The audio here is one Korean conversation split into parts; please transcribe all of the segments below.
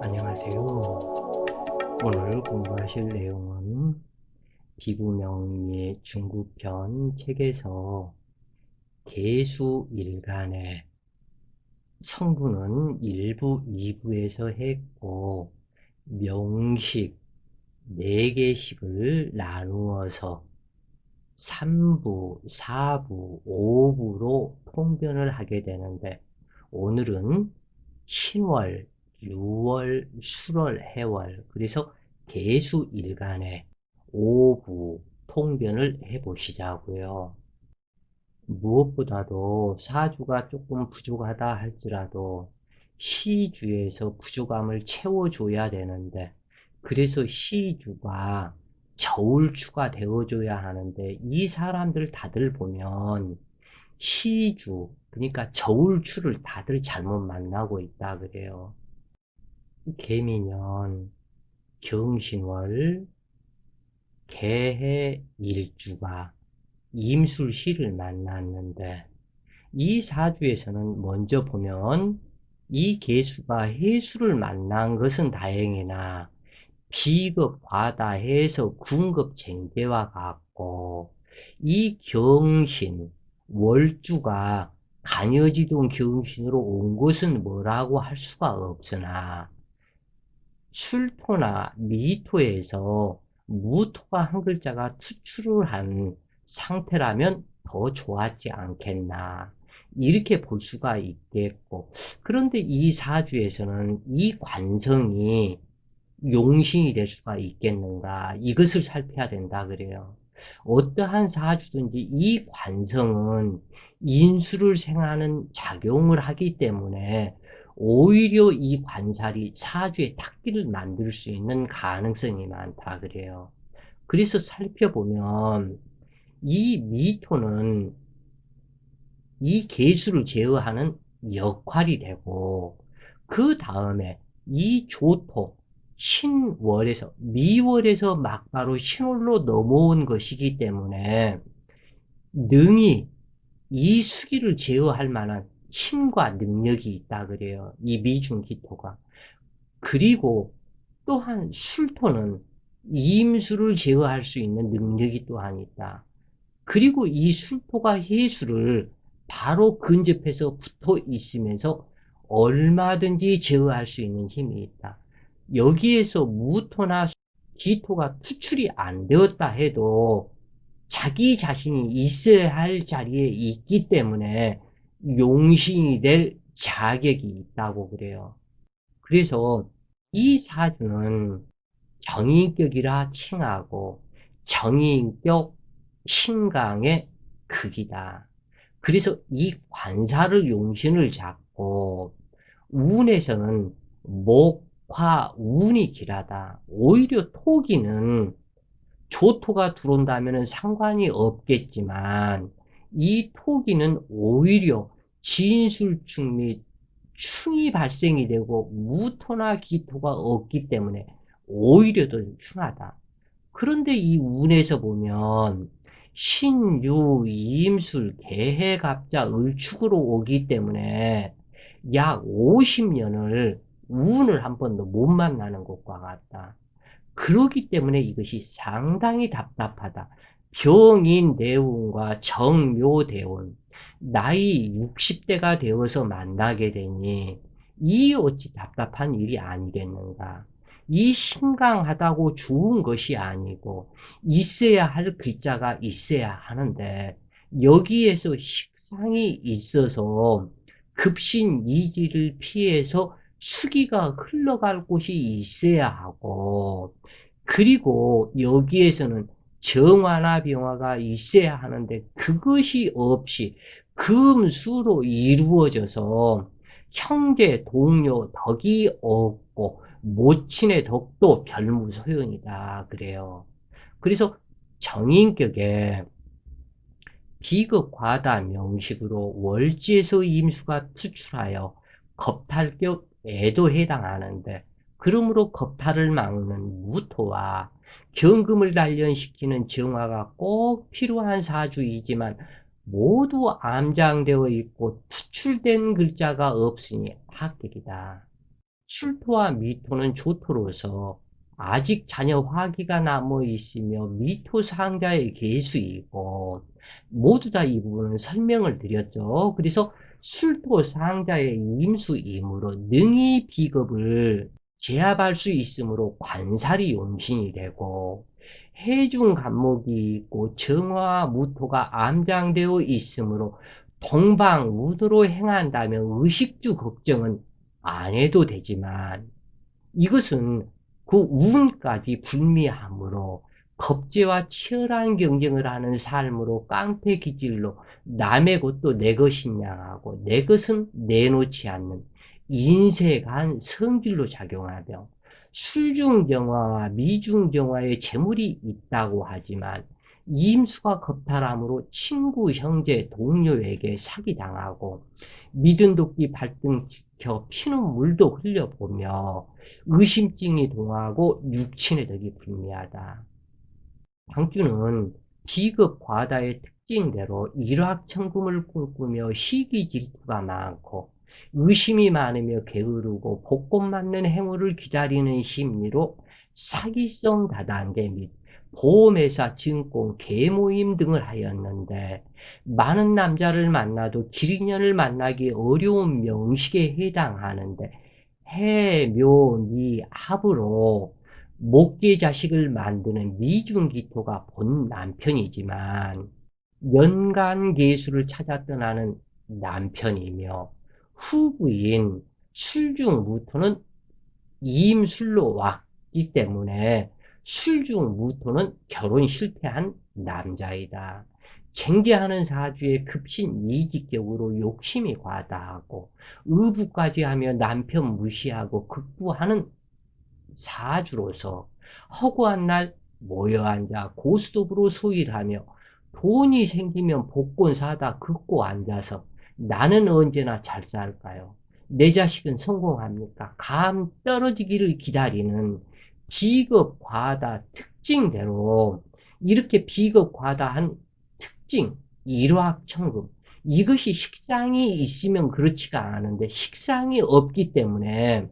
안녕하세요. 오늘 공부하실 내용은 비구명리의 중국편 책에서 개수일간의 성분은 1부, 2부에서 했고 명식 4개씩을 나누어서 3부, 4부, 5부로 통변을 하게 되는데 오늘은 신월, 유월, 술월, 해월 그래서 개수일간의 5부 통변을 해보시자고요. 무엇보다도 사주가 조금 부족하다 할지라도 시주에서 부족함을 채워줘야 되는데 그래서 시주가 저울추가 되어줘야 하는데 이 사람들 다들 보면 시주 그러니까 저울추를 다들 잘못 만나고 있다 그래요. 개미년 경신월 개해 일주가 임술시를 만났는데 이 사주에서는 먼저 보면 이 개수가 해수를 만난 것은 다행이나 비급 과다해서 군급 쟁제와 같고 이 경신 월주가 간여지동 경신으로 온 것은 뭐라고 할 수가 없으나 출토나 미토에서 무토가 한 글자가 투출을 한 상태라면 더 좋았지 않겠나 이렇게 볼 수가 있겠고 그런데 이 사주에서는 이 관성이 용신이 될 수가 있겠는가 이것을 살펴야 된다 그래요. 어떠한 사주든지 이 관성은 인수를 생하는 작용을 하기 때문에 오히려 이 관살이 사주의 탁기를 만들 수 있는 가능성이 많다 그래요. 그래서 살펴보면 이 미토는 이 개수를 제어하는 역할이 되고 그 다음에 이 조토 신월에서 미월에서 막바로 신월로 넘어온 것이기 때문에 능히 이 수기를 제어할 만한 힘과 능력이 있다 그래요. 이 미중기토가. 그리고 또한 술토는 임수를 제어할 수 있는 능력이 또한 있다. 그리고 이 술토가 해수를 바로 근접해서 붙어 있으면서 얼마든지 제어할 수 있는 힘이 있다. 여기에서 무토나 기토가 투출이 안 되었다 해도 자기 자신이 있어야 할 자리에 있기 때문에 용신이 될 자격이 있다고 그래요. 그래서 이 사주는 정인격이라 칭하고 정인격 신강의 극이다. 그래서 이 관사를 용신을 잡고 운에서는 목화 운이 길하다. 오히려 토기는 조토가 들어온다면 상관이 없겠지만 이 토기는 오히려 진술충 및 충이 발생이 되고 무토나 기토가 없기 때문에 오히려 더 충하다. 그런데 이 운에서 보면 신유, 임술, 개해, 갑자, 을축으로 오기 때문에 약 50년을 운을 한 번도 못 만나는 것과 같다. 그렇기 때문에 이것이 상당히 답답하다. 병인 대운과 정묘 대운, 나이 60대가 되어서 만나게 되니 이 어찌 답답한 일이 아니겠는가. 이 신강하다고 좋은 것이 아니고 있어야 할 글자가 있어야 하는데 여기에서 식상이 있어서 급신이지를 피해서 수기가 흘러갈 곳이 있어야 하고 그리고 여기에서는 정화나 병화가 있어야 하는데 그것이 없이 금수로 이루어져서 형제, 동료, 덕이 없고 모친의 덕도 별무소용이다 그래요. 그래서 정인격에 비급 과다 명식으로 월지에서 임수가 투출하여 겁탈격에도 해당하는데 그러므로 겁탈을 막는 무토와 경금을 단련시키는 정화가 꼭 필요한 사주이지만 모두 암장되어 있고 투출된 글자가 없으니 합격이다. 술토와 미토는 조토로서 아직 자녀 화기가 남아 있으며 미토 상자의 계수이고 모두 다 이 부분은 설명을 드렸죠. 그래서 술토 상자의 임수이므로 능히 비겁을 제압할 수 있으므로 관살이 용신이 되고 해중 간목이 있고 정화 무토가 암장되어 있으므로 동방우도로 행한다면 의식주 걱정은 안 해도 되지만 이것은 그 운까지 불미하므로 겁재와 치열한 경쟁을 하는 삶으로 깡패 기질로 남의 것도 내 것이냐 하고 내 것은 내놓지 않는 인색한 성질로 작용하며 술중정화와 미중정화의 재물이 있다고 하지만 임수가 겁탈함으로 친구, 형제, 동료에게 사기당하고 믿은 도끼 발등지켜 피눈물도 흘려보며 의심증이 동하고 육친의 덕이 불미하다. 광주는 비겁 과다의 특징대로 일확천금을 꿈꾸며 시기 질투가 많고 의심이 많으며 게으르고 복권 맞는 행운을 기다리는 심리로 사기성 다단계 및 보험회사, 증권, 계모임 등을 하였는데 많은 남자를 만나도 길인연을 만나기 어려운 명식에 해당하는데 해, 묘, 미, 합으로 목계 자식을 만드는 미중기토가 본 남편이지만 연간계수를 찾아 떠나는 남편이며 후부인 술중무토는 이임술로 왔기 때문에 술중무토는 결혼 실패한 남자이다. 쟁계하는 사주의 급신 이직격으로 욕심이 과다하고 의부까지 하며 남편 무시하고 극부하는 사주로서 허구한 날 모여 앉아 고스톱으로 소일하며 돈이 생기면 복권 사다 긋고 앉아서 나는 언제나 잘 살까요? 내 자식은 성공합니까? 감 떨어지기를 기다리는 비겁 과다 특징대로 이렇게 비겁 과다한 특징, 일확천금 이것이 식상이 있으면 그렇지가 않은데 식상이 없기 때문에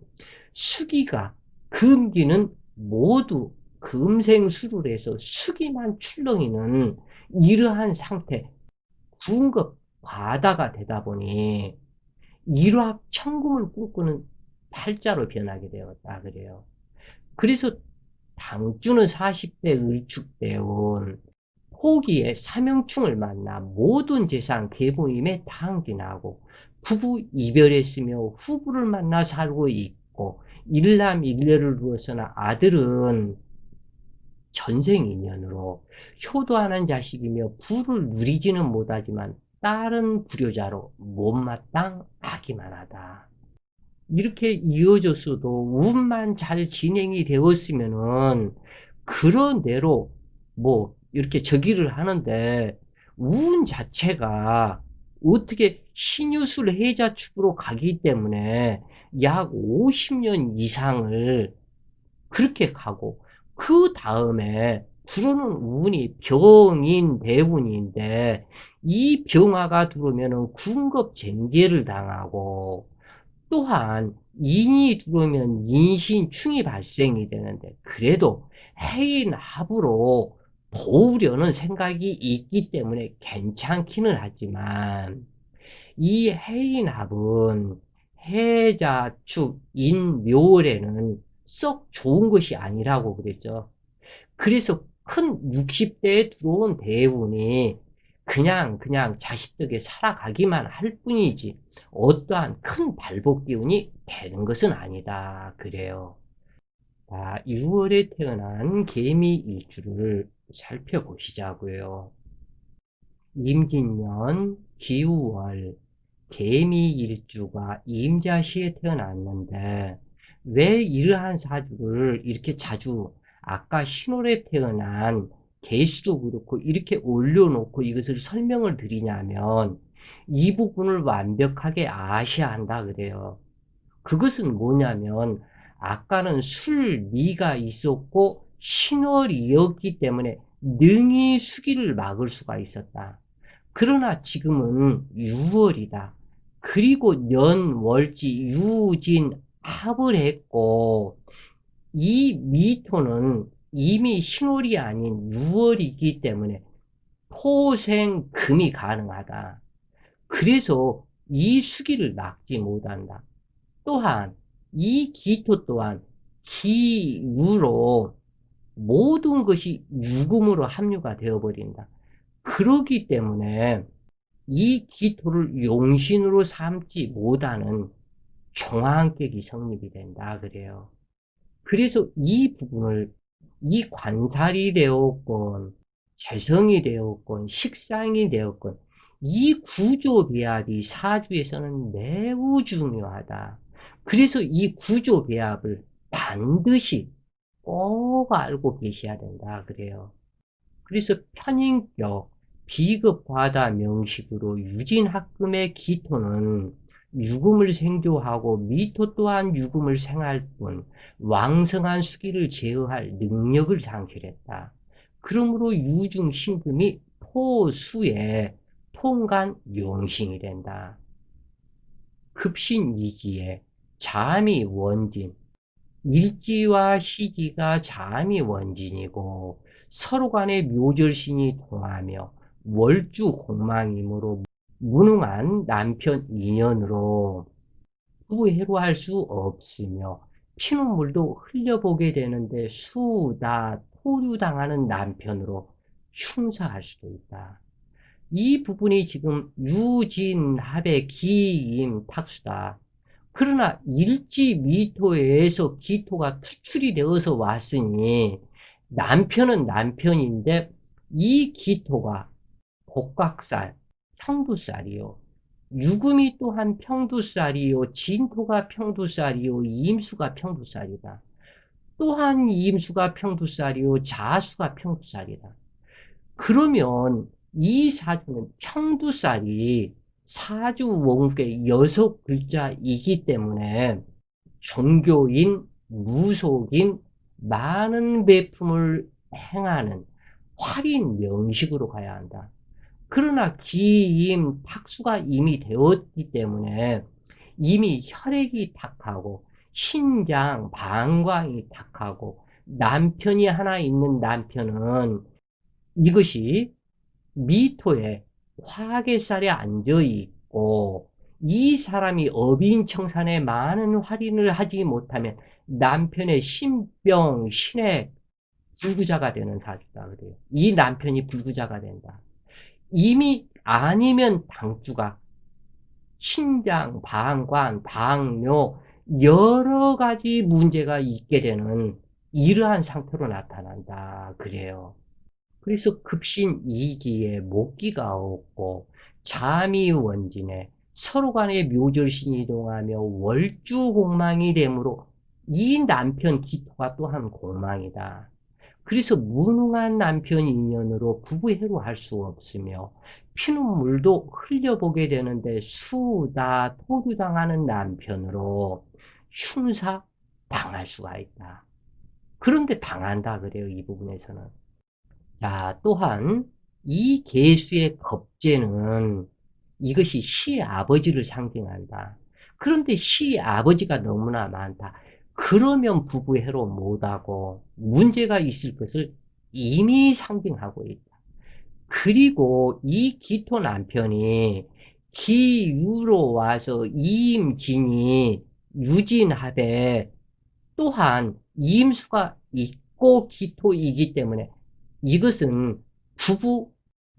수기가 금기는 모두 금생수를 해서 수기만 출렁이는 이러한 상태, 군급 과다가 되다 보니 일확천금을 꿈꾸는 팔자로 변하게 되었다 그래요. 그래서 당주는 40대 을축되온 포기에 사명충을 만나 모든 재산 계보임에 당진하고 부부 이별했으며 후부를 만나 살고 있고 일남일녀를 두었으나 아들은 전생인연으로 효도하는 자식이며 부를 누리지는 못하지만 딸은 불효자로 못마땅 하기만 하다. 이렇게 이어졌어도 운만 잘 진행이 되었으면은 그런 대로 뭐 이렇게 저기를 하는데 운 자체가 어떻게 신유술 해자축으로 가기 때문에 약 50년 이상을 그렇게 가고 그 다음에 들어오는 운이 병인 대운인데 이 병화가 들어오면은 군겁쟁제를 당하고 또한 인이 들어오면 인신충이 발생이 되는데 그래도 해인합으로 도우려는 생각이 있기 때문에 괜찮기는 하지만 이 해인합은 해자축 인묘월에는 썩 좋은 것이 아니라고 그랬죠. 그래서 큰 60대에 들어온 대운이 그냥 자식들에게 살아가기만 할 뿐이지 어떠한 큰 발복 기운이 되는 것은 아니다 그래요. 자, 6월에 태어난 개미 일주를 살펴보시자고요. 임진년 기우월 개미 일주가 임자시에 태어났는데 왜 이러한 사주를 이렇게 자주 아까 신월에 태어난 개수도 그렇고 이렇게 올려놓고 이것을 설명을 드리냐면 이 부분을 완벽하게 아셔야 한다 그래요. 그것은 뭐냐면 아까는 술미가 있었고 신월이었기 때문에 능히 수기를 막을 수가 있었다. 그러나 지금은 6월이다. 그리고 년, 월지, 유진, 합을 했고, 이 미토는 이미 신월이 아닌 6월이기 때문에 토생금이 가능하다. 그래서 이 수기를 막지 못한다. 또한 이 기토 또한 기유로 모든 것이 유금으로 합류가 되어버린다. 그러기 때문에 이 기토를 용신으로 삼지 못하는 종황객이 성립이 된다 그래요. 그래서 이 부분을 이 관살이 되었건 재성이 되었건 식상이 되었건 이 구조 배합이 사주에서는 매우 중요하다. 그래서 이 구조 배합을 반드시 꼭 알고 계셔야 된다 그래요. 그래서 편인격, 비급과다 명식으로 유진합금의 기토는 유금을 생조하고 미토 또한 유금을 생할 뿐 왕성한 수기를 제어할 능력을 장실했다. 그러므로 유중신금이 토수의 통간 용신이 된다. 급신이지에 잠이 원진, 일지와 시기가 잠이 원진이고 서로 간의 묘절신이 통하며 월주 공망이므로 무능한 남편 인연으로 후회로할 수 없으며 피눈물도 흘려보게 되는데 수다 토류당하는 남편으로 흉사할 수도 있다. 이 부분이 지금 유진합의 기임 탁수다. 그러나 일지 미토에서 기토가 투출이 되어서 왔으니 남편은 남편인데 이 기토가 복각살, 평두살이요. 유금이 또한 평두살이요. 진토가 평두살이요. 임수가 평두살이다. 또한 임수가 평두살이요. 자수가 평두살이다. 그러면 이 사주는 평두살이 사주 원국의 6글자이기 때문에 종교인, 무속인, 많은 배품을 행하는 활인 명식으로 가야 한다. 그러나 기임, 탁수가 이미 되었기 때문에 이미 혈액이 탁하고 신장, 방광이 탁하고 남편이 하나 있는 남편은 이것이 미토에 화개살에 앉아 있고 이 사람이 어빈청산에 많은 활인을 하지 못하면 남편의 신병, 신의 불구자가 되는 사주다 그래요. 이 남편이 불구자가 된다. 이미 아니면 당주가 신장, 방관, 당뇨 여러 가지 문제가 있게 되는 이러한 상태로 나타난다 그래요. 그래서 급신 이기에 목기가 없고 잠이 원진에 서로 간에 묘절신이 동하며 월주 공망이 되므로 이 남편 기토가 또한 공망이다. 그래서 무능한 남편 인연으로 부부해로 할 수 없으며 피눈물도 흘려보게 되는데 수다 토류당하는 남편으로 흉사 당할 수가 있다. 그런데 당한다 그래요. 이 부분에서는. 자, 또한 이 개수의 겁재는 이것이 시아버지를 상징한다. 그런데 시아버지가 너무나 많다. 그러면 부부해로 못하고 문제가 있을 것을 이미 상징하고 있다. 그리고 이 기토 남편이 기유로 와서 이임진이 유진합에 또한 이임수가 있고 기토이기 때문에 이것은 부부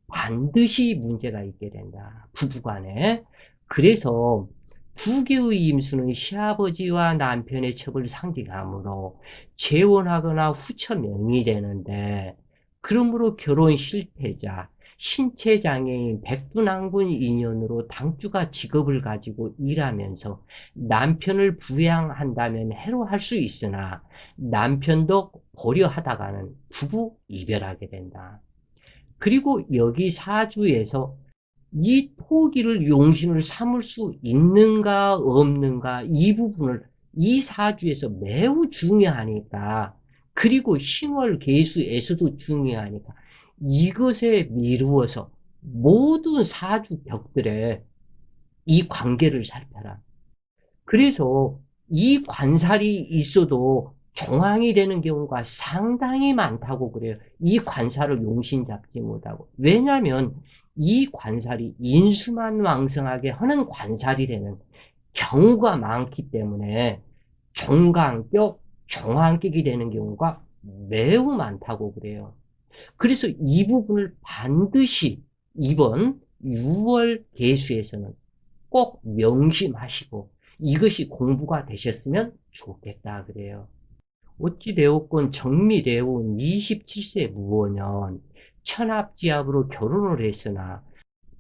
반드시 문제가 있게 된다. 부부간에. 그래서 두 개의 임수는 시아버지와 남편의 첩을 상징하므로 재혼하거나 후처 명의되는데 그러므로 결혼 실패자, 신체장애인, 백두낭군 인연으로 당주가 직업을 가지고 일하면서 남편을 부양한다면 해로할 수 있으나 남편도 고려하다가는 부부 이별하게 된다. 그리고 여기 사주에서 이 토기를 용신을 삼을 수 있는가 없는가 이 부분을 이 사주에서 매우 중요하니까 그리고 신월 계수에서도 중요하니까 이것에 미루어서 모든 사주 벽들의 이 관계를 살펴라. 그래서 이 관살이 있어도 종황이 되는 경우가 상당히 많다고 그래요. 이 관살을 용신 잡지 못하고. 왜냐하면 이 관살이 인수만 왕성하게 하는 관살이라는 경우가 많기 때문에 종강격, 종황격이 되는 경우가 매우 많다고 그래요. 그래서 이 부분을 반드시 이번 6월 개수에서는 꼭 명심하시고 이것이 공부가 되셨으면 좋겠다 그래요. 어찌되었건 정미되어 온 27세 무원년 천합지합으로 결혼을 했으나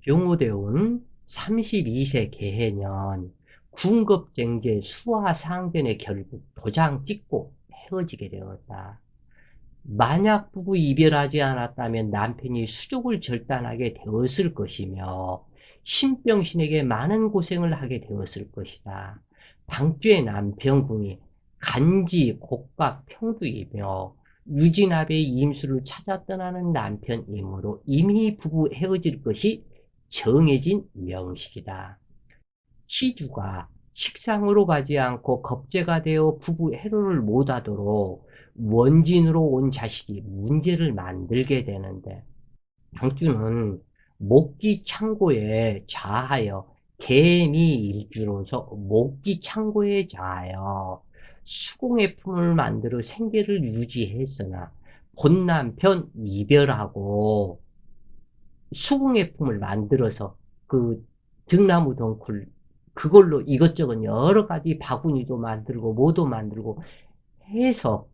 병호되어 온 32세 개해년 군급쟁제 수화상견에 결국 도장 찍고 헤어지게 되었다. 만약 부부 이별하지 않았다면 남편이 수족을 절단하게 되었을 것이며 신병신에게 많은 고생을 하게 되었을 것이다. 당주의 남편궁이 간지, 곡박, 평두이며 유진합의 임수를 찾아 떠나는 남편이므로 이미 부부 헤어질 것이 정해진 명식이다. 시주가 식상으로 가지 않고 겁제가 되어 부부 해로를 못하도록 원진으로 온 자식이 문제를 만들게 되는데 당주는 목기 창고에 좌하여 개미 일주로서 목기 창고에 좌하여 수공의 품을 만들어 생계를 유지했으나 본 남편 이별하고 수공예 품을 만들어서 그 등나무 덩쿨 그걸로 이것저것 여러 가지 바구니도 만들고 뭐도 만들고 해서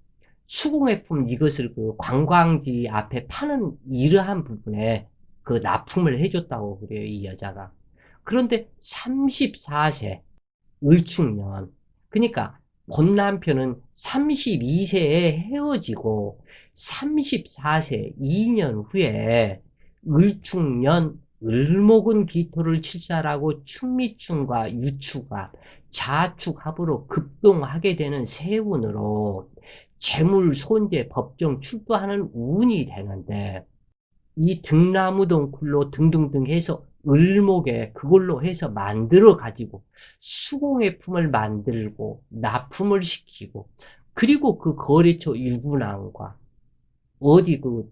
수공예품 이것을 그 관광지 앞에 파는 이러한 부분에 그 납품을 해줬다고 그래요, 이 여자가. 그런데 34세 을축년, 그러니까 본 남편은 32세에 헤어지고 34세 2년 후에 을축년 을목은 기토를 칠살하고 축미충과 유축과 자축합으로 급동하게 되는 세운으로 재물 손재 법정 출두하는 운이 되는데 이 등나무 덩쿨로 등등등 해서 을목에 그걸로 해서 만들어 가지고 수공예 품을 만들고 납품을 시키고 그리고 그 거래처 유분항과 어디 그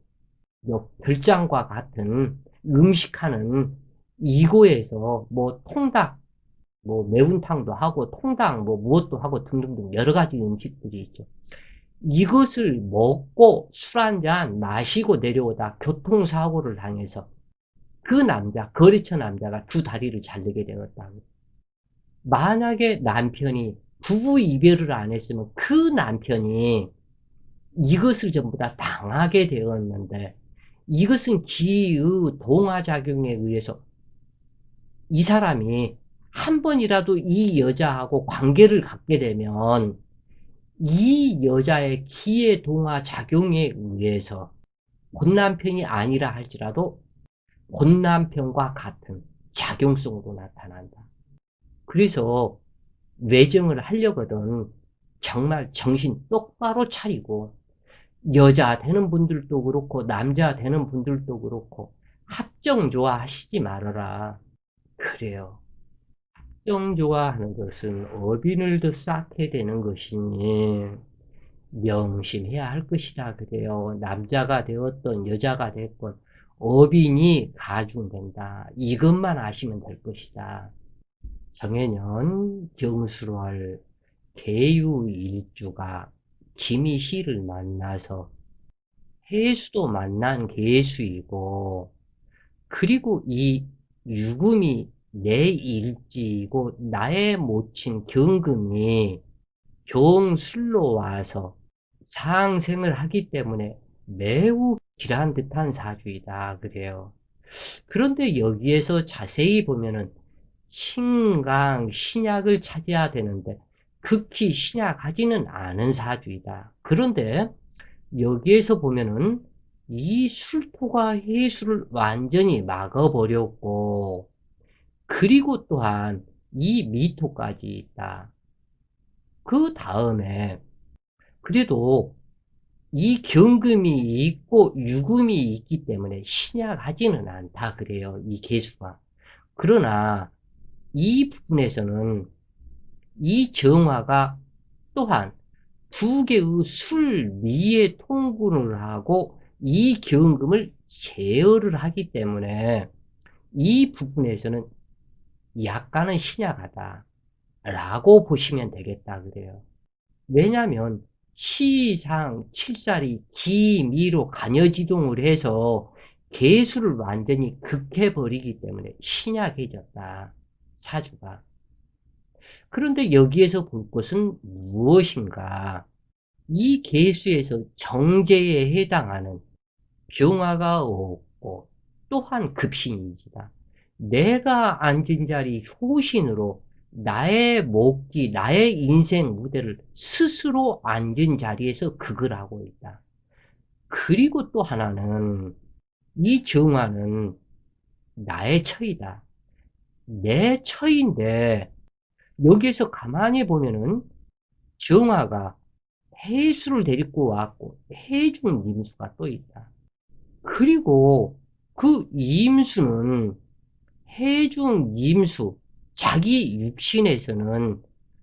별장과 같은 음식하는 이곳에서 뭐 통닭, 뭐 매운탕도 하고 통닭 뭐 무엇도 하고 등등등 여러 가지 음식들이 있죠. 이것을 먹고 술 한잔 마시고 내려오다 교통사고를 당해서 그 남자, 거래처 남자가 두 다리를 잘리게 되었다. 만약에 남편이 부부 이별을 안 했으면 그 남편이 이것을 전부 다 당하게 되었는데 이것은 기의 동화작용에 의해서 이 사람이 한 번이라도 이 여자하고 관계를 갖게 되면 이 여자의 기의 동화작용에 의해서 본 남편이 아니라 할지라도 본 남편과 같은 작용성으로 나타난다. 그래서 외정을 하려거든 정말 정신 똑바로 차리고 여자 되는 분들도 그렇고 남자 되는 분들도 그렇고 합정조화 하시지 말아라. 그래요. 합정조화하는 것은 어빈을 더 쌓게 되는 것이니 명심해야 할 것이다. 그래요. 남자가 되었던 여자가 됐건 어빈이 가중된다. 이것만 아시면 될 것이다. 정해년 경술월 개유일주가 김희희를 만나서 해수도 만난 개수이고 그리고 이 유금이 내 일지이고 나의 모친 경금이 경술로 와서 상생을 하기 때문에 매우 길한 듯한 사주이다 그래요. 그런데 여기에서 자세히 보면은 신강, 신약을 찾아야 되는데 극히 신약하지는 않은 사주이다. 그런데 여기에서 보면은 이 술토가 해수를 완전히 막아버렸고 그리고 또한 이 미토까지 있다. 그 다음에 그래도 이 경금이 있고 유금이 있기 때문에 신약하지는 않다 그래요. 이 개수가. 그러나 이 부분에서는 이 정화가 또한 두 개의 술미의 통분을 하고 이 경금을 제어를 하기 때문에 이 부분에서는 약간은 신약하다 라고 보시면 되겠다 그래요. 왜냐하면 시상 7살이 기미로 간여지동을 해서 개수를 완전히 극해버리기 때문에 신약해졌다 사주가. 그런데 여기에서 볼 것은 무엇인가? 이 개수에서 정제에 해당하는 병화가 없고 또한 급신이지다. 내가 앉은 자리 효신으로 나의 목기, 나의 인생 무대를 스스로 앉은 자리에서 극을 하고 있다. 그리고 또 하나는 이 정화는 나의 처이다. 내 처인데 여기에서 가만히 보면은 정화가 해수를 데리고 왔고 해중 임수가 또 있다. 그리고 그 임수는 해중 임수 자기 육신에서는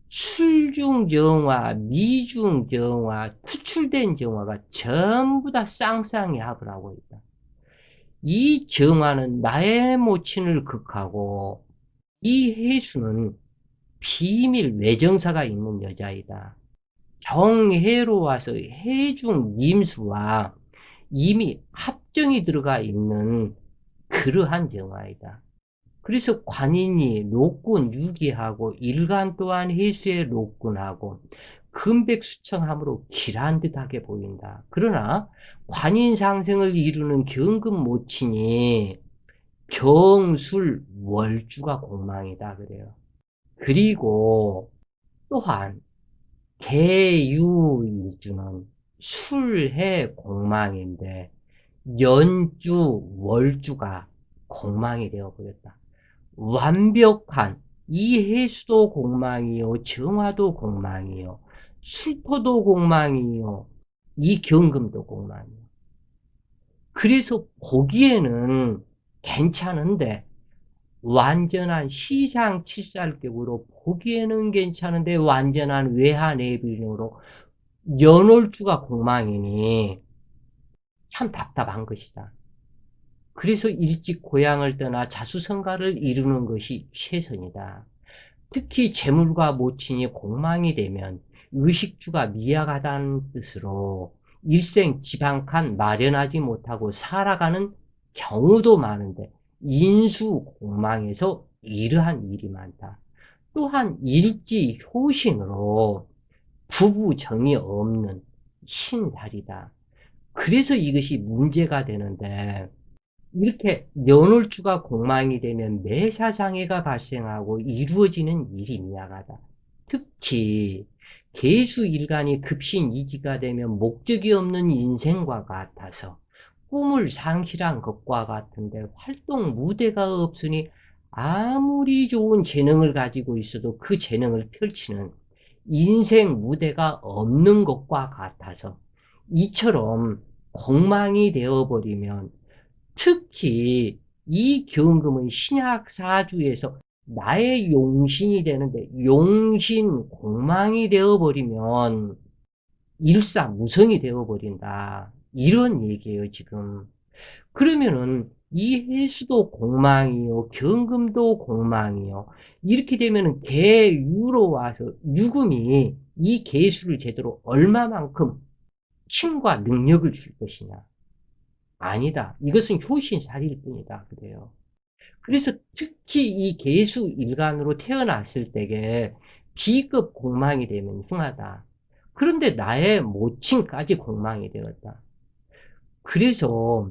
술중정화, 미중정화, 투출된 정화가 전부 다 쌍쌍이 합을 하고 있다. 이 정화는 나의 모친을 극하고 이 해수는 비밀 외정사가 있는 여자이다. 정해로 와서 해중 임수와 이미 합정이 들어가 있는 그러한 정화이다. 그래서 관인이 녹군 유기하고 일간 또한 해수의 녹군하고 금백수청함으로 길한 듯하게 보인다. 그러나 관인 상승을 이루는 경금 모친이 경술 월주가 공망이다 그래요. 그리고 또한 개유일주는 술해 공망인데 연주 월주가 공망이 되어버렸다. 완벽한 이해수도 공망이요 정화도 공망이요 술토도 공망이요 이 경금도 공망이요. 그래서 보기에는 괜찮은데 완전한 시상칠살격으로 보기에는 괜찮은데 완전한 외화내빈으로 연월주가 공망이니 참 답답한 것이다. 그래서 일찍 고향을 떠나 자수성가를 이루는 것이 최선이다. 특히 재물과 모친이 공망이 되면 의식주가 미약하다는 뜻으로 일생 지방칸 마련하지 못하고 살아가는 경우도 많은데 인수 공망에서 이러한 일이 많다. 또한 일지 효신으로 부부 정이 없는 신달이다. 그래서 이것이 문제가 되는데 이렇게 연월주가 공망이 되면 매사장애가 발생하고 이루어지는 일이 미약하다. 특히 개수일간이 급신이지가 되면 목적이 없는 인생과 같아서 꿈을 상실한 것과 같은데 활동 무대가 없으니 아무리 좋은 재능을 가지고 있어도 그 재능을 펼치는 인생 무대가 없는 것과 같아서 이처럼 공망이 되어버리면 특히 이 경금은 신약사주에서 나의 용신이 되는데 용신 공망이 되어버리면 일사무성이 되어버린다. 이런 얘기예요, 지금. 그러면은 이 해수도 공망이요, 경금도 공망이요. 이렇게 되면은 개유로 와서 유금이 이 개수를 제대로 얼마만큼 힘과 능력을 줄 것이냐. 아니다. 이것은 효신살일 뿐이다. 그래요. 그래서 특히 이 개수 일간으로 태어났을 때에 비급 공망이 되면 흉하다. 그런데 나의 모친까지 공망이 되었다. 그래서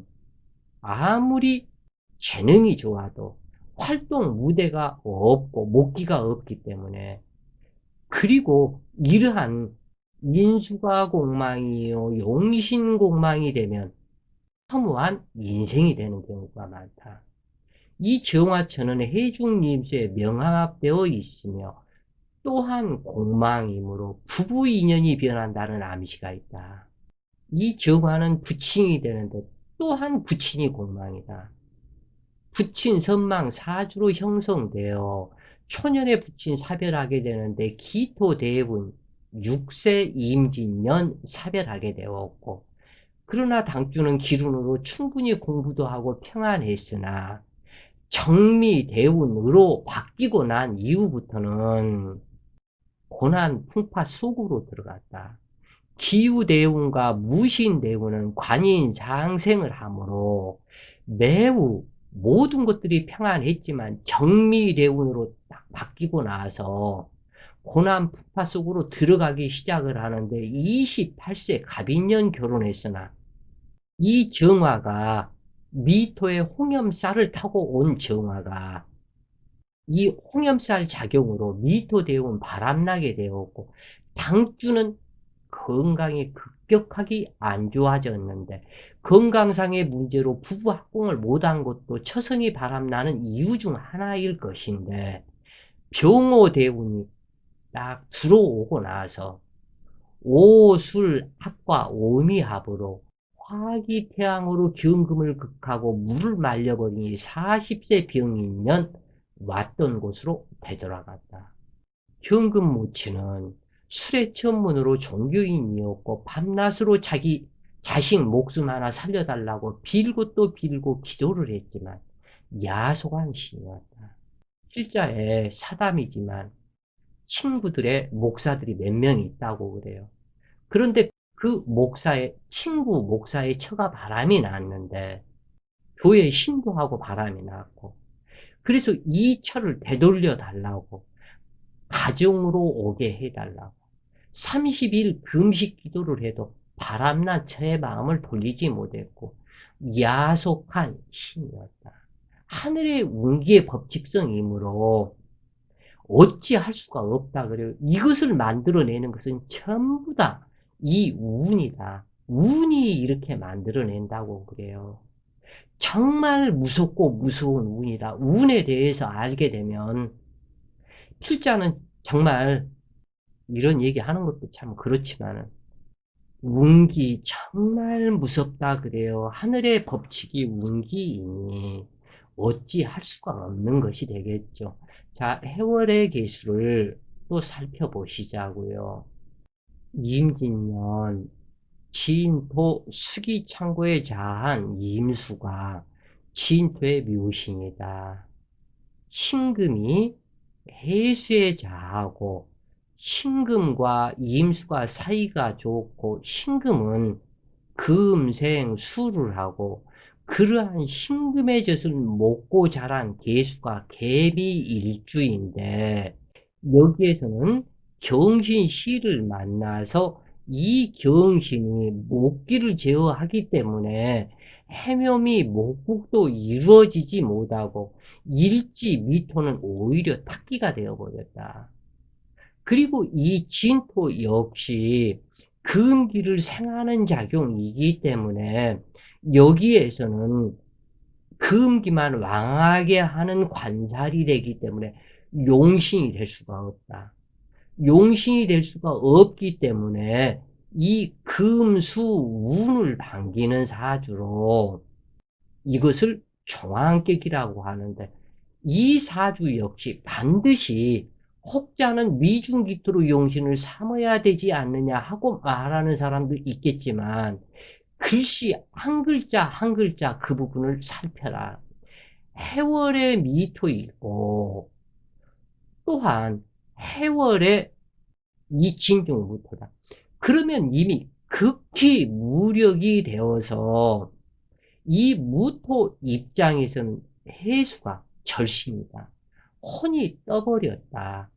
아무리 재능이 좋아도 활동 무대가 없고 목기가 없기 때문에 그리고 이러한 인수가 공망이요 용신 공망이 되면 허무한 인생이 되는 경우가 많다. 이 정화천은 해중림수에 명합되어 있으며 또한 공망이므로 부부 인연이 변한다는 암시가 있다. 이 정화는 부친이 되는데 또한 부친이 공망이다. 부친 선망 사주로 형성되어 초년에 부친 사별하게 되는데 기토대운 6세 임진년 사별하게 되었고, 그러나 당주는 기운으로 충분히 공부도 하고 평안했으나 정미대운으로 바뀌고 난 이후부터는 고난 풍파 속으로 들어갔다. 기후대운과 무신대운은 관인장생을 하므로 매우 모든 것들이 평안했지만 정미대운으로 딱 바뀌고 나서 고난 풍파 속으로 들어가기 시작을 하는데 28세 갑인년 결혼했으나 이 정화가 미토의 홍염살을 타고 온 정화가 이 홍염살 작용으로 미토대운 바람나게 되었고, 당주는 건강이 급격하게 안 좋아졌는데, 건강상의 문제로 부부 합궁을 못한 것도 처성이 바람나는 이유 중 하나일 것인데, 병오대운이 딱 들어오고 나서 오술합과 오미합으로 화기 태양으로 기운금을 극하고 물을 말려버리니 40세 병인년 왔던 곳으로 되돌아갔다. 현금모치는 술의 천문으로 종교인이었고 밤낮으로 자기 자식 목숨 하나 살려달라고 빌고 또 빌고 기도를 했지만 야속한 신이었다. 실자에 사담이지만 친구들의 목사들이 몇 명 있다고 그래요. 그런데 그 목사의 친구 목사의 처가 바람이 났는데 교회 신도하고 바람이 났고, 그래서 이 처를 되돌려 달라고 가정으로 오게 해달라고 30일 금식 기도를 해도 바람난 처의 마음을 돌리지 못했고 야속한 신이었다. 하늘의 운기의 법칙성이므로 어찌할 수가 없다 그래요. 이것을 만들어내는 것은 전부 다 이 운이다. 운이 이렇게 만들어낸다고 그래요. 정말 무섭고 무서운 운이다. 운에 대해서 알게 되면 필자는 정말 이런 얘기 하는 것도 참 그렇지만은 운기 정말 무섭다 그래요. 하늘의 법칙이 운기이니 어찌할 수가 없는 것이 되겠죠. 자, 해월의 개수를 또 살펴보시자고요. 임진년 진토 수기창고에 자한 임수가 진토의 묘신이다. 신금이 해수에 자하고 신금과 임수가 사이가 좋고, 신금은 금생 수를 하고 그러한 신금의 젖을 먹고 자란 개수가 개비 일주인데, 여기에서는 경신씨를 만나서 이 경신이 목기를 제어하기 때문에 해묘미 목국도 이루어지지 못하고 일지 미토는 오히려 탁기가 되어버렸다. 그리고 이 진토 역시 금기를 생하는 작용이기 때문에 여기에서는 금기만 왕하게 하는 관살이 되기 때문에 용신이 될 수가 없다. 용신이 될 수가 없기 때문에 이 금수 운을 반기는 사주로 이것을 종황객이라고 하는데, 이 사주 역시 반드시 혹자는 미중기토로 용신을 삼아야 되지 않느냐 하고 말하는 사람도 있겠지만, 글씨 한 글자 한 글자 그 부분을 살펴라. 해월의 미토 있고 또한 해월의 이 진중무토다. 그러면 이미 극히 무력이 되어서 이 무토 입장에서는 해수가 절신이다. 혼이 떠버렸다.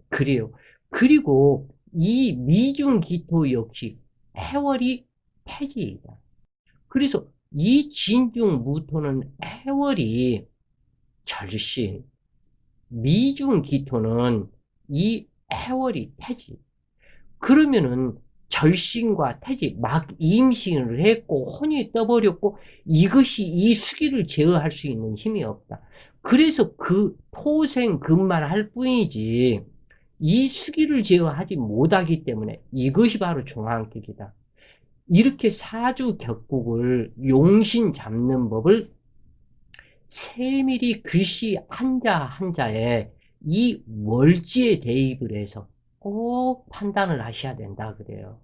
그래요. 그리고 이 미중기토 역시 해월이 태지이다. 그래서 이 진중무토는 해월이 절신, 미중기토는 이 해월이 태지. 그러면은 절신과 태지, 막 임신을 했고 혼이 떠버렸고 이것이 이 수기를 제어할 수 있는 힘이 없다. 그래서 그 토생금만 할 뿐이지 이 수기를 제어하지 못하기 때문에 이것이 바로 종황격이다. 이렇게 사주 격국을 용신 잡는 법을 세밀히 글씨 한자 한자에 이 월지에 대입을 해서 꼭 판단을 하셔야 된다 그래요.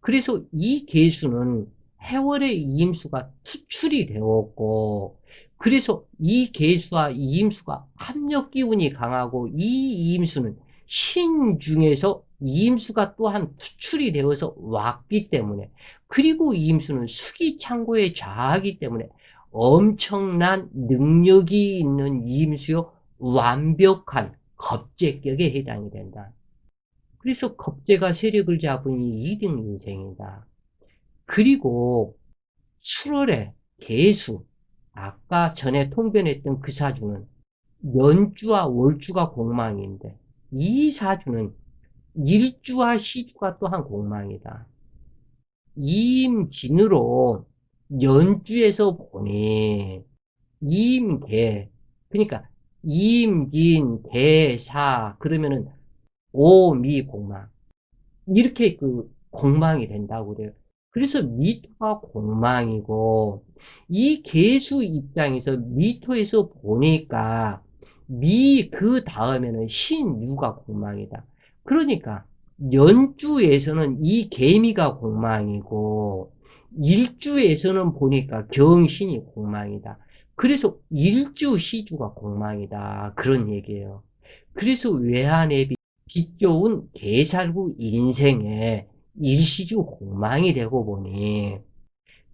그래서 이 계수는 해월의 이임수가 투출이 되었고, 그래서 이 계수와 이임수가 합력 기운이 강하고, 이 이임수는 신 중에서 이임수가 또한 투출이 되어서 왔기 때문에, 그리고 이임수는 수기 창고에 좌하기 때문에 엄청난 능력이 있는 이임수요, 완벽한 겁재격에 해당이 된다. 그래서 겁재가 세력을 잡으니 2등 인생이다. 그리고 7월에 개수, 아까 전에 통변했던 그 사주는 연주와 월주가 공망인데, 이 사주는 일주와 시주가 또한 공망이다. 임진으로 연주에서 보니 임계, 그러니까 임진 대사 그러면은 오미 공망, 이렇게 그 공망이 된다고 그래요. 그래서 미토가 공망이고, 이 개수 입장에서 미토에서 보니까 그 다음에는 신유가 공망이다. 그러니까 연주에서는 이 개미가 공망이고, 일주에서는 보니까 경신이 공망이다. 그래서 일주 시주가 공망이다. 그런 얘기예요. 그래서 외환앱이 빛 좋은 개살구 인생에 일시주 공망이 되고 보니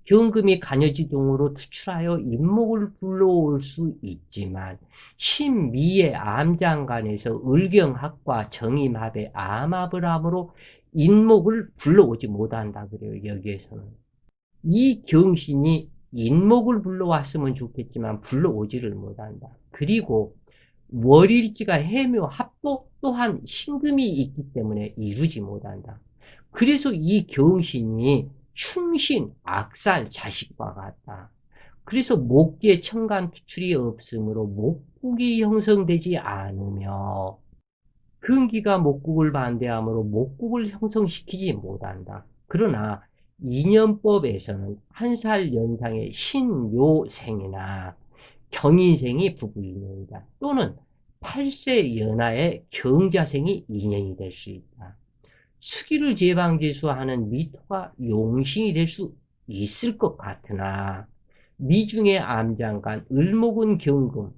경금이 간여지동으로 투출하여 인목을 불러올 수 있지만 신미의 암장간에서 을경합과 정임합의 암합을 함으로 인목을 불러오지 못한다 그래요. 여기에서는 이 경신이 인목을 불러왔으면 좋겠지만 불러오지를 못한다. 그리고 월일지가 해묘 합도 또한 신금이 있기 때문에 이루지 못한다. 그래서 이 경신이 충신, 악살, 자식과 같다. 그래서 목기에 천간 투출이 없으므로 목국이 형성되지 않으며 근기가 목국을 반대하므로 목국을 형성시키지 못한다. 그러나 인연법에서는 한 살 연상의 신묘생이나 경인생이 부부인연이다. 또는 8세 연하의 경자생이 인연이 될 수 있다. 수기를 제방제수하는 미토가 용신이 될 수 있을 것 같으나 미중의 암장간, 을목은 경금,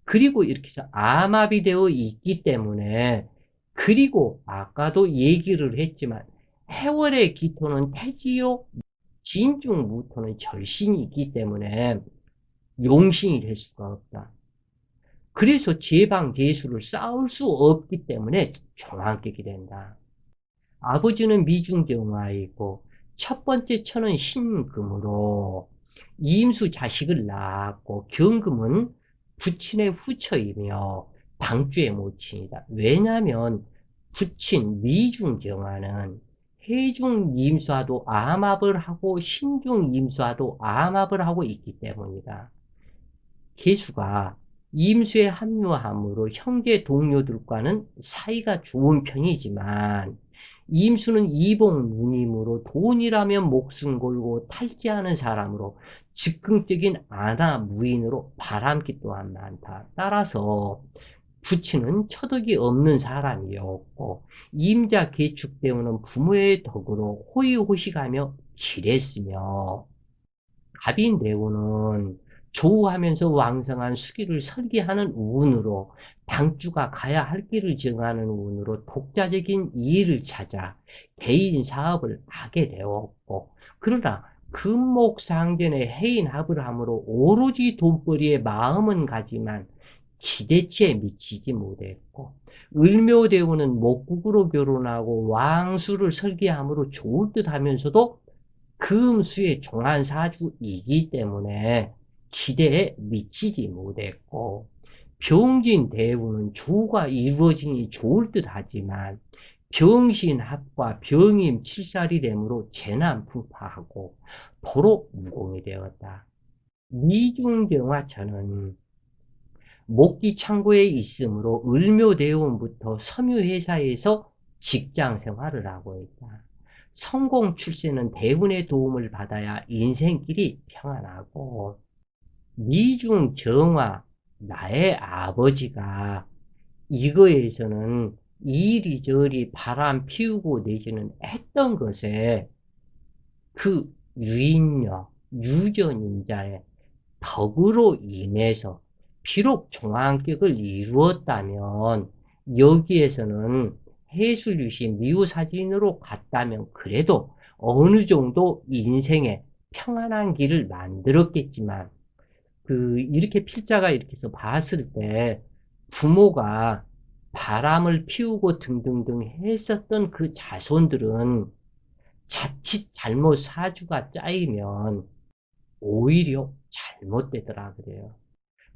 그리고 이렇게 해서 암합이 되어 있기 때문에, 그리고 아까도 얘기를 했지만 해월의 기토는 태지요, 진중 무토는 절신이 있기 때문에 용신이 될 수가 없다. 그래서 제방제수를 쌓을 수 없기 때문에 종합격이 된다. 아버지는 미중경화이고 첫 번째 천은 신금으로 이임수 자식을 낳았고, 경금은 부친의 후처이며 방주의 모친이다. 왜냐하면 부친 미중경화는 해중임수와도 암합을 하고 신중임수와도 암합을 하고 있기 때문이다. 개수가 임수에 합류함으로 형제 동료들과는 사이가 좋은 편이지만, 임수는 이복 누님으로 돈이라면 목숨 걸고 탈지하는 사람으로 즉흥적인 아나 무인으로 바람기 또한 많다. 따라서 부친은 처덕이 없는 사람이었고, 임자 계축 때문에 부모의 덕으로 호의호식하며 길했으며, 갑인 대우는 조우하면서 왕성한 수기를 설계하는 운으로 당주가 가야 할 길을 정하는 운으로 독자적인 이의를 찾아 개인 사업을 하게 되었고, 그러나 금목상전의 해인합을 함으로 오로지 돈벌이에 마음은 가지만 기대치에 미치지 못했고, 을묘대우는 목국으로 결혼하고 왕수를 설계함으로 좋을 듯 하면서도 금수의 종안사주이기 때문에 기대에 미치지 못했고, 병진대우는 조가 이루어지니 좋을 듯 하지만 병신합과 병임칠살이 되므로 재난풍파하고 도로 무공이 되었다. 미중경화천은 목기 창고에 있으므로 을묘대운부터 섬유회사에서 직장 생활을 하고 있다. 성공 출세는 대운의 도움을 받아야 인생길이 평안하고, 미중 정화, 나의 아버지가 이거에서는 이리저리 바람 피우고 내지는 했던 것에 그 유인력, 유전인자의 덕으로 인해서 비록 종합격을 이루었다면 여기에서는 해술유시 미우사진으로 갔다면 그래도 어느 정도 인생에 평안한 길을 만들었겠지만 이렇게 필자가 이렇게 해서 봤을 때 부모가 바람을 피우고 등등등 했었던 그 자손들은 자칫 잘못 사주가 짜이면 오히려 잘못되더라 그래요.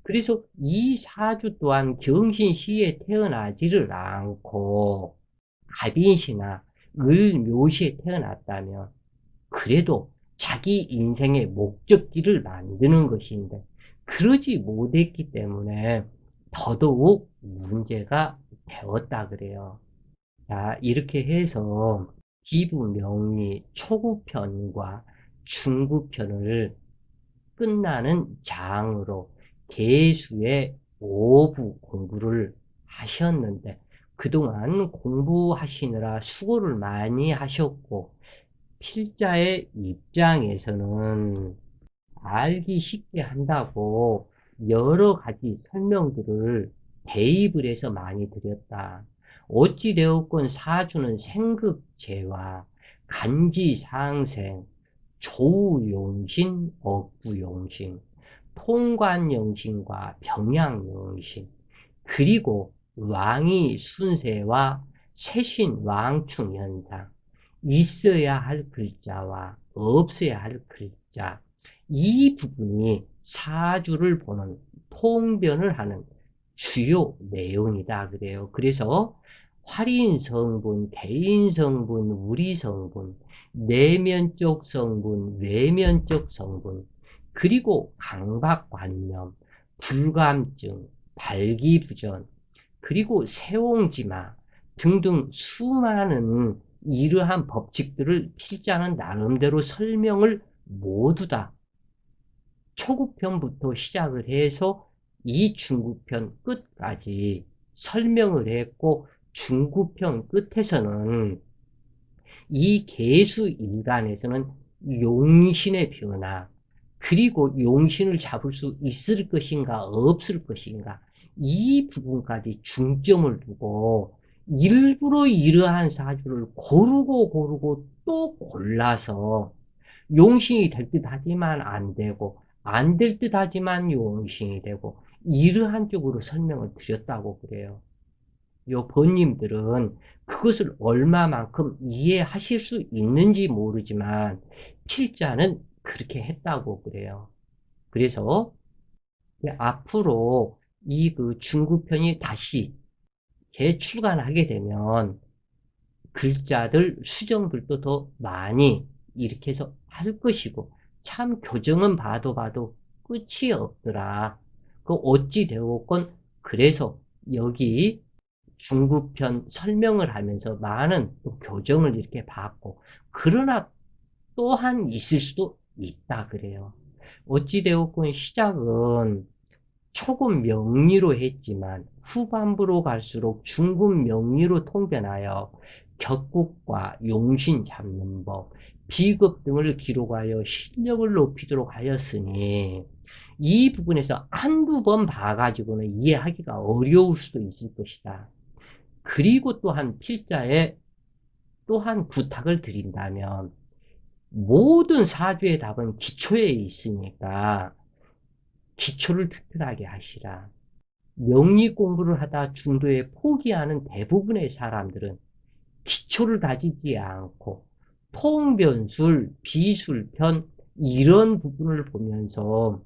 그래서 이 사주 또한 경신시에 태어나지를 않고 갑인시나 을묘시에 태어났다면 그래도 자기 인생의 목적지를 만드는 것인데 그러지 못했기 때문에 더더욱 문제가 되었다 그래요. 자, 이렇게 해서 기부명리 초급편과 중급편을 끝나는 장으로 개수의 5부 공부를 하셨는데 그동안 공부하시느라 수고를 많이 하셨고 필자의 입장에서는 알기 쉽게 한다고 여러 가지 설명들을 대입을 해서 많이 드렸다. 어찌되었건 사주는 생극재와 간지상생, 조우용신, 억부용신, 통관용신과 병양용신, 그리고 왕이 순세와 세신 왕충 현상, 있어야 할 글자와 없어야 할 글자, 이 부분이 사주를 보는 통변을 하는 주요 내용이다 그래요. 그래서 활인 성분, 개인 성분, 우리 성분, 내면적 성분, 외면적 성분, 그리고 강박관념, 불감증, 발기부전, 그리고 세옹지마 등등 수많은 이러한 법칙들을 필자는 나름대로 설명을 모두 다 초급편부터 시작을 해서 이 중급편 끝까지 설명을 했고 중급편 끝에서는 이 개수 일간에서는 용신의 변화 그리고 용신을 잡을 수 있을 것인가 없을 것인가 이 부분까지 중점을 두고 일부러 이러한 사주를 고르고 또 골라서 용신이 될 듯 하지만 안 되고 안 될 듯 하지만 용신이 되고 이러한 쪽으로 설명을 드렸다고 그래요. 요 번님들은 그것을 얼마만큼 이해하실 수 있는지 모르지만 필자는 그렇게 했다고 그래요. 그래서 앞으로 이 중급편이 다시 재출간하게 되면 글자들 수정들도 더 많이 이렇게 해서 할 것이고 참 교정은 봐도 끝이 없더라. 그 어찌 되었건 그래서 여기 중급편 설명을 하면서 많은 또 교정을 이렇게 받고 그러나 또한 있을 수도 있다 그래요. 어찌 되었건 시작은 초급 명리로 했지만 후반부로 갈수록 중급 명리로 통변하여 격국과 용신 잡는 법, 비급 등을 기록하여 실력을 높이도록 하였으니 이 부분에서 한두 번 봐가지고는 이해하기가 어려울 수도 있을 것이다. 그리고 또한 필자에 또한 부탁을 드린다면 모든 사주의 답은 기초에 있으니까 기초를 튼튼하게 하시라. 명리 공부를 하다 중도에 포기하는 대부분의 사람들은 기초를 다지지 않고 통변술, 비술편 이런 부분을 보면서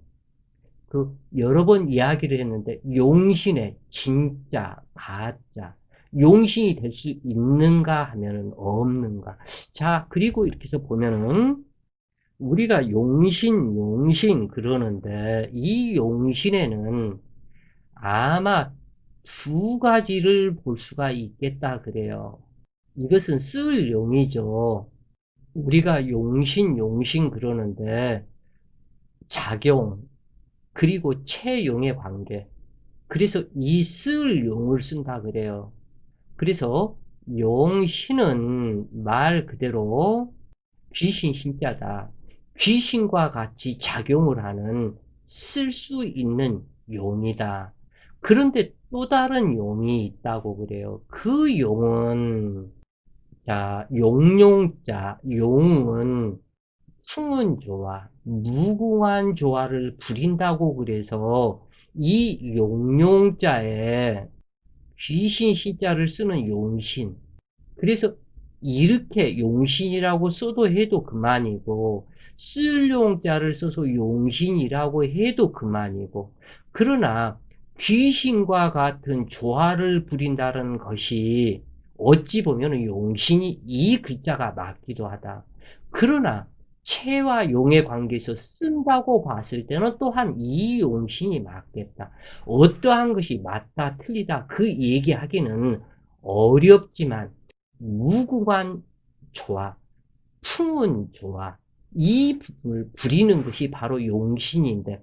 여러 번 이야기를 했는데 용신의 진짜, 가짜, 용신이 될 수 있는가 하면은 없는가. 자, 그리고 이렇게 해서 보면은 우리가 용신 그러는데 이 용신에는 아마 두 가지를 볼 수가 있겠다 그래요. 이것은 쓸 용이죠. 우리가 용신 그러는데 작용 그리고 채용의 관계 그래서 이 쓸 용을 쓴다 그래요. 그래서 용신은 말 그대로 귀신 신자다. 귀신과 같이 작용을 하는 쓸 수 있는 용이다. 그런데 또 다른 용이 있다고 그래요. 그 용은, 자, 용용자, 용은 풍은 조화, 무궁한 조화를 부린다고 그래서 이 용용자에 귀신 시자를 쓰는 용신. 그래서 이렇게 용신이라고 써도 해도 그만이고, 쓸 용자를 써서 용신이라고 해도 그만이고, 그러나 귀신과 같은 조화를 부린다는 것이 어찌 보면 용신이 이 글자가 맞기도 하다. 그러나 체와 용의 관계에서 쓴다고 봤을 때는 또한 이 용신이 맞겠다. 어떠한 것이 맞다, 틀리다, 그 얘기하기는 어렵지만, 무궁한 조화, 풍운 조화, 이 부분을 부리는 것이 바로 용신인데,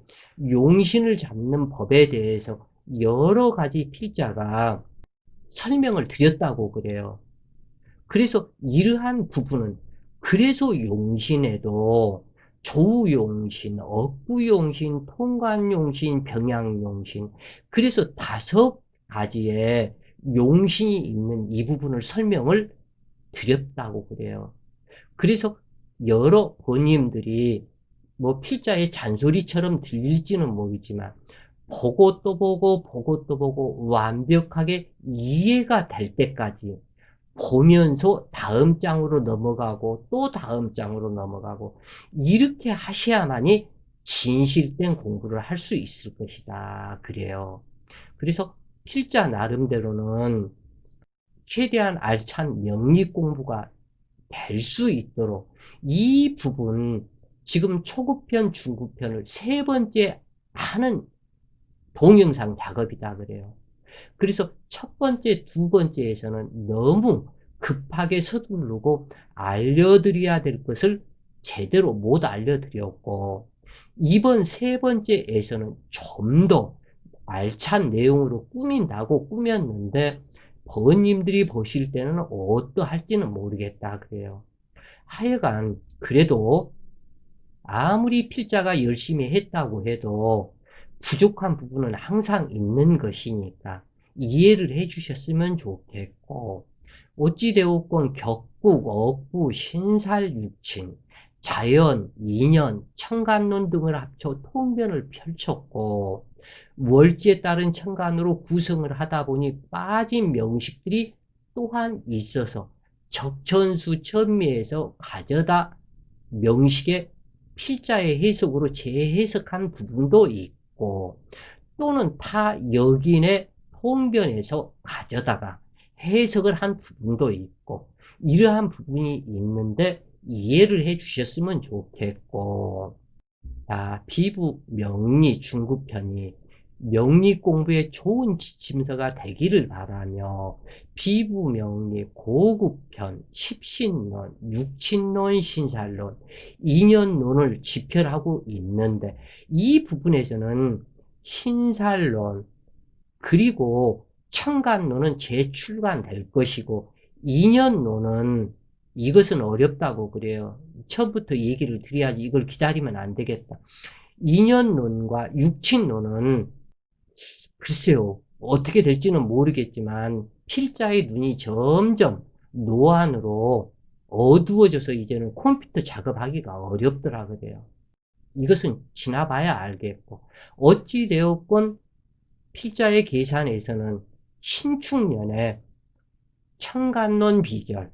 용신을 잡는 법에 대해서 여러 가지 필자가 설명을 드렸다고 그래요. 그래서 이러한 부분은, 그래서 용신에도 조용신, 억구용신, 통관용신, 병양용신, 그래서 5가지의 용신이 있는 이 부분을 설명을 드렸다고 그래요. 그래서 여러 본인들이 뭐 필자의 잔소리처럼 들릴지는 모르지만, 보고 또 보고 보고 또 보고 완벽하게 이해가 될 때까지 보면서 다음 장으로 넘어가고 또 다음 장으로 넘어가고, 이렇게 하셔야만이 진실된 공부를 할 수 있을 것이다 그래요. 그래서 필자 나름대로는 최대한 알찬 명리 공부가 될 수 있도록 이 부분, 지금 초급편, 중급편을 3번째 하는 동영상 작업이다 그래요. 그래서 첫 번째, 두 번째에서는 너무 급하게 서두르고 알려드려야 될 것을 제대로 못 알려드렸고, 이번 3번째에서는 좀 더 알찬 내용으로 꾸민다고 꾸몄는데, 버님들이 보실 때는 어떠할지는 모르겠다 그래요. 하여간 그래도 아무리 필자가 열심히 했다고 해도 부족한 부분은 항상 있는 것이니까 이해를 해주셨으면 좋겠고, 어찌되었건 격국, 억구, 신살, 육친, 자연, 인연, 청간론 등을 합쳐 통변을 펼쳤고, 월지에 따른 청간으로 구성을 하다 보니 빠진 명식들이 또한 있어서 적천수 천미에서 가져다 명식의 필자의 해석으로 재해석한 부분도 있고, 또는 타 여긴의 통변에서 가져다가 해석을 한 부분도 있고, 이러한 부분이 있는데 이해를 해 주셨으면 좋겠고, 자, 비부 명리 중급편이 명리 공부에 좋은 지침서가 되기를 바라며, 비부 명리 고급편, 십신론, 육친론, 신살론, 인연론을 집필하고 있는데, 이 부분에서는 신살론, 그리고 청간론은 재출간될 것이고, 인연론은 이것은 어렵다고 그래요. 처음부터 얘기를 드려야지 이걸 기다리면 안 되겠다. 인연론과 육친론은 글쎄요, 어떻게 될지는 모르겠지만 필자의 눈이 점점 노안으로 어두워져서 이제는 컴퓨터 작업하기가 어렵더라 그래요. 이것은 지나봐야 알겠고, 어찌되었건 필자의 계산에서는 신축년에 청간론 비결,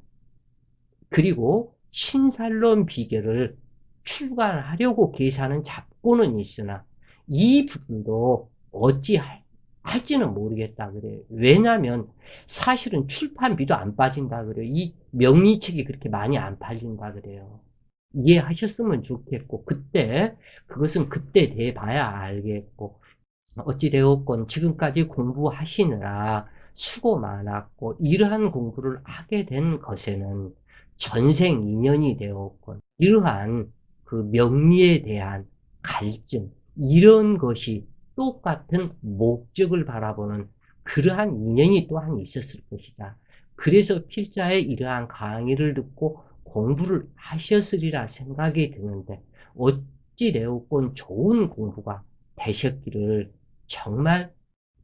그리고 신살론 비결을 출간하려고 계산은 잡고는 있으나, 이 부분도 할지는 모르겠다 그래요. 왜냐하면 사실은 출판비도 안 빠진다 그래요. 이 명리책이 그렇게 많이 안 팔린다 그래요. 이해하셨으면 좋겠고, 그것은 그때 돼봐야 알겠고, 어찌되었건 지금까지 공부하시느라 수고 많았고, 이러한 공부를 하게 된 것에는 전생 인연이 되었건, 이러한 그 명리에 대한 갈증, 이런 것이 똑같은 목적을 바라보는 그러한 인연이 또한 있었을 것이다. 그래서 필자의 이러한 강의를 듣고 공부를 하셨으리라 생각이 드는데 어찌되었건 좋은 공부가 되셨기를 정말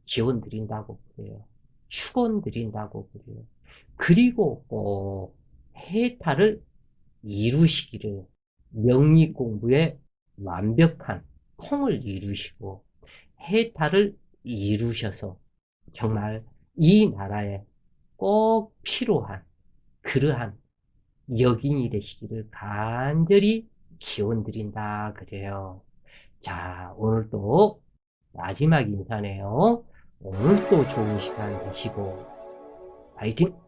기원드린다고 그래요. 축원드린다고 그래요. 그리고 꼭 해탈을 이루시기를 명리 공부에 완벽한 통을 이루시고 해탈을 이루셔서 정말 이 나라에 꼭 필요한 그러한 역인이 되시기를 간절히 기원드린다 그래요. 자, 오늘 또 마지막 인사네요. 오늘 또 좋은 시간 되시고 파이팅!